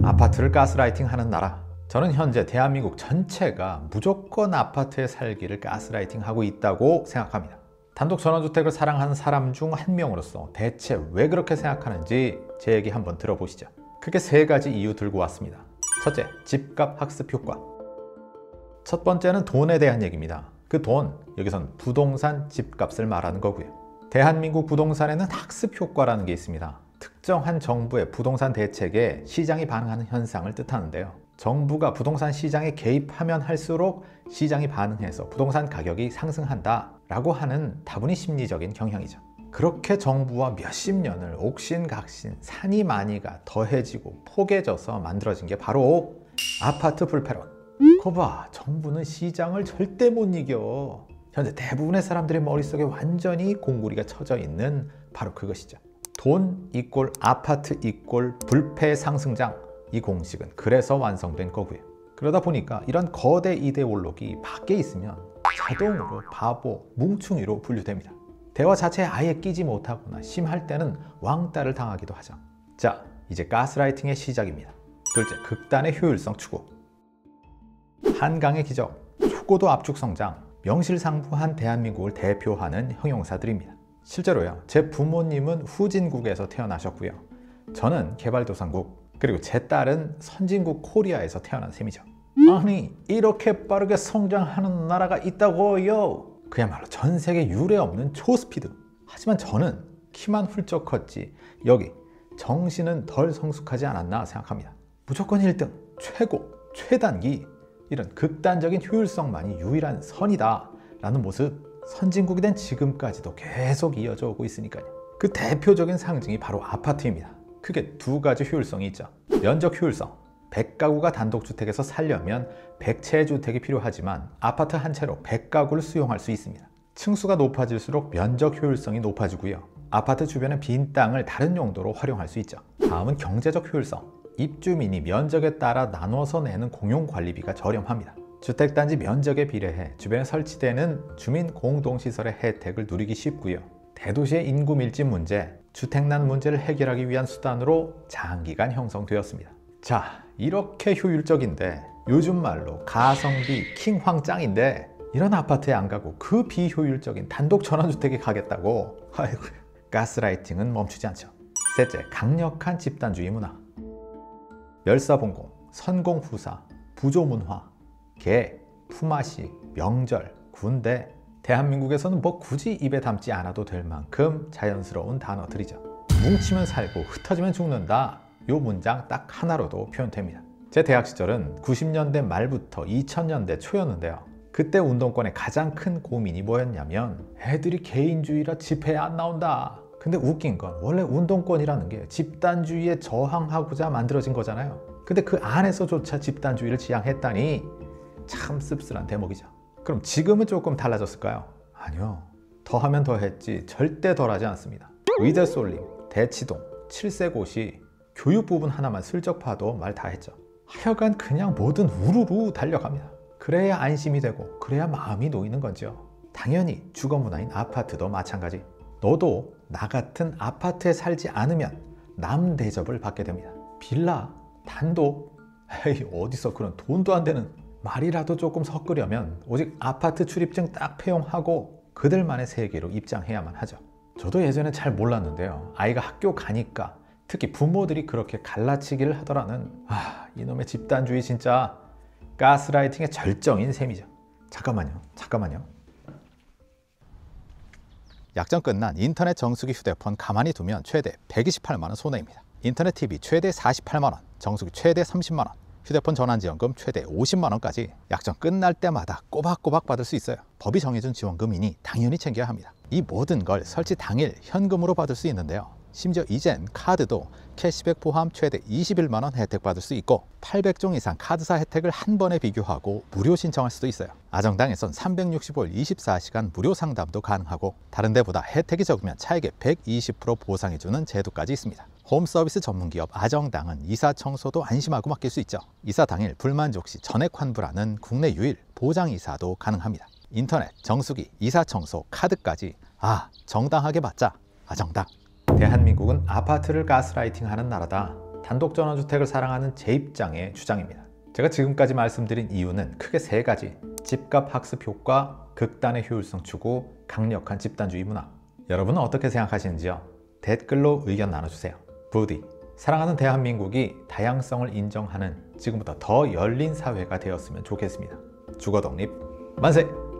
아파트를 가스라이팅하는 나라. 저는 현재 대한민국 전체가 무조건 아파트에 살기를 가스라이팅하고 있다고 생각합니다. 단독 전원주택을 사랑하는 사람 중 한 명으로서 대체 왜 그렇게 생각하는지 제 얘기 한번 들어보시죠. 크게 세 가지 이유 들고 왔습니다. 첫째, 집값 학습 효과. 첫 번째는 돈에 대한 얘기입니다. 그 돈, 여기선 부동산 집값을 말하는 거고요. 대한민국 부동산에는 학습 효과라는 게 있습니다. 특정한 정부의 부동산 대책에 시장이 반응하는 현상을 뜻하는데요. 정부가 부동산 시장에 개입하면 할수록 시장이 반응해서 부동산 가격이 상승한다 라고 하는 다분히 심리적인 경향이죠. 그렇게 정부와 몇십 년을 옥신각신 산이마니가 더해지고 포개져서 만들어진 게 바로 아파트 불패론. 거봐, 정부는 시장을 절대 못 이겨. 현재 대부분의 사람들의 머릿속에 완전히 공구리가 쳐져 있는 바로 그것이죠. 돈 이꼴 아파트 이꼴 불패 상승장, 이 공식은 그래서 완성된 거고요. 그러다 보니까 이런 거대 이데올로기 밖에 있으면 자동으로 바보, 뭉충이로 분류됩니다. 대화 자체에 아예 끼지 못하거나 심할 때는 왕따를 당하기도 하죠. 자, 이제 가스라이팅의 시작입니다. 둘째, 극단의 효율성 추구. 한강의 기적, 초고도 압축 성장, 명실상부한 대한민국을 대표하는 형용사들입니다. 실제로요, 제 부모님은 후진국에서 태어나셨고요. 저는 개발도상국, 그리고 제 딸은 선진국 코리아에서 태어난 셈이죠. 아니, 이렇게 빠르게 성장하는 나라가 있다고요? 그야말로 전 세계 유례 없는 초스피드. 하지만 저는 키만 훌쩍 컸지 여기 정신은 덜 성숙하지 않았나 생각합니다. 무조건 1등, 최고, 최단기, 이런 극단적인 효율성만이 유일한 선이다 라는 모습, 선진국이 된 지금까지도 계속 이어져 오고 있으니까요. 그 대표적인 상징이 바로 아파트입니다. 크게 두 가지 효율성이 있죠. 면적 효율성. 100가구가 단독주택에서 살려면 100채의 주택이 필요하지만 아파트 한 채로 100가구를 수용할 수 있습니다. 층수가 높아질수록 면적 효율성이 높아지고요. 아파트 주변의 빈 땅을 다른 용도로 활용할 수 있죠. 다음은 경제적 효율성. 입주민이 면적에 따라 나눠서 내는 공용관리비가 저렴합니다. 주택단지 면적에 비례해 주변에 설치되는 주민 공동시설의 혜택을 누리기 쉽고요. 대도시의 인구 밀집 문제, 주택난 문제를 해결하기 위한 수단으로 장기간 형성되었습니다. 자, 이렇게 효율적인데 요즘 말로 가성비 킹황짱인데 이런 아파트에 안 가고 그 비효율적인 단독 전원주택에 가겠다고? 아이고, 가스라이팅은 멈추지 않죠. 셋째, 강력한 집단주의 문화. 열사봉공, 선공후사, 부조문화, 개, 품앗이, 명절, 군대. 대한민국에서는 뭐 굳이 입에 담지 않아도 될 만큼 자연스러운 단어들이죠. 뭉치면 살고 흩어지면 죽는다. 요 문장 딱 하나로도 표현됩니다. 제 대학 시절은 90년대 말부터 2000년대 초였는데요. 그때 운동권의 가장 큰 고민이 뭐였냐면 애들이 개인주의라 집회에 안 나온다. 근데 웃긴 건 원래 운동권이라는 게 집단주의에 저항하고자 만들어진 거잖아요. 근데 그 안에서조차 집단주의를 지향했다니 참 씁쓸한 대목이죠. 그럼 지금은 조금 달라졌을까요? 아니요. 더하면 더했지 절대 덜하지 않습니다. 위드솔림, 대치동, 칠세고시, 교육 부분 하나만 슬쩍 봐도 말 다 했죠. 하여간 그냥 뭐든 우르르 달려갑니다. 그래야 안심이 되고 그래야 마음이 놓이는 거죠. 당연히 주거문화인 아파트도 마찬가지. 너도 나 같은 아파트에 살지 않으면 남 대접을 받게 됩니다. 빌라, 단독, 에이 어디서 그런 돈도 안 되는 말이라도 조금 섞으려면 오직 아파트 출입증 딱 폐용하고 그들만의 세계로 입장해야만 하죠. 저도 예전에 잘 몰랐는데요. 아이가 학교 가니까 특히 부모들이 그렇게 갈라치기를 하더라는 이놈의 집단주의 진짜 가스라이팅의 절정인 셈이죠. 잠깐만요. 약정 끝난 인터넷 정수기 휴대폰 가만히 두면 최대 128만 원 손해입니다. 인터넷 TV 최대 48만 원, 정수기 최대 30만 원, 휴대폰 전환지원금 최대 50만 원까지 약정 끝날 때마다 꼬박꼬박 받을 수 있어요. 법이 정해준 지원금이니 당연히 챙겨야 합니다. 이 모든 걸 설치 당일 현금으로 받을 수 있는데요. 심지어 이젠 카드도 캐시백 포함 최대 21만 원 혜택 받을 수 있고 800종 이상 카드사 혜택을 한 번에 비교하고 무료 신청할 수도 있어요. 아정당에선 365일 24시간 무료 상담도 가능하고 다른 데보다 혜택이 적으면 차액의 120% 보상해주는 제도까지 있습니다. 홈서비스 전문기업 아정당은 이사 청소도 안심하고 맡길 수 있죠. 이사 당일 불만족 시 전액 환불하는 국내 유일 보장이사도 가능합니다. 인터넷, 정수기, 이사 청소, 카드까지 정당하게 받자. 아정당. 대한민국은 아파트를 가스라이팅하는 나라다. 단독 전원주택을 사랑하는 제 입장의 주장입니다. 제가 지금까지 말씀드린 이유는 크게 세 가지: 집값 학습 효과, 극단의 효율성 추구, 강력한 집단주의 문화. 여러분은 어떻게 생각하시는지요? 댓글로 의견 나눠주세요. 부디 사랑하는 대한민국이 다양성을 인정하는 지금보다 더 열린 사회가 되었으면 좋겠습니다. 주거독립 만세!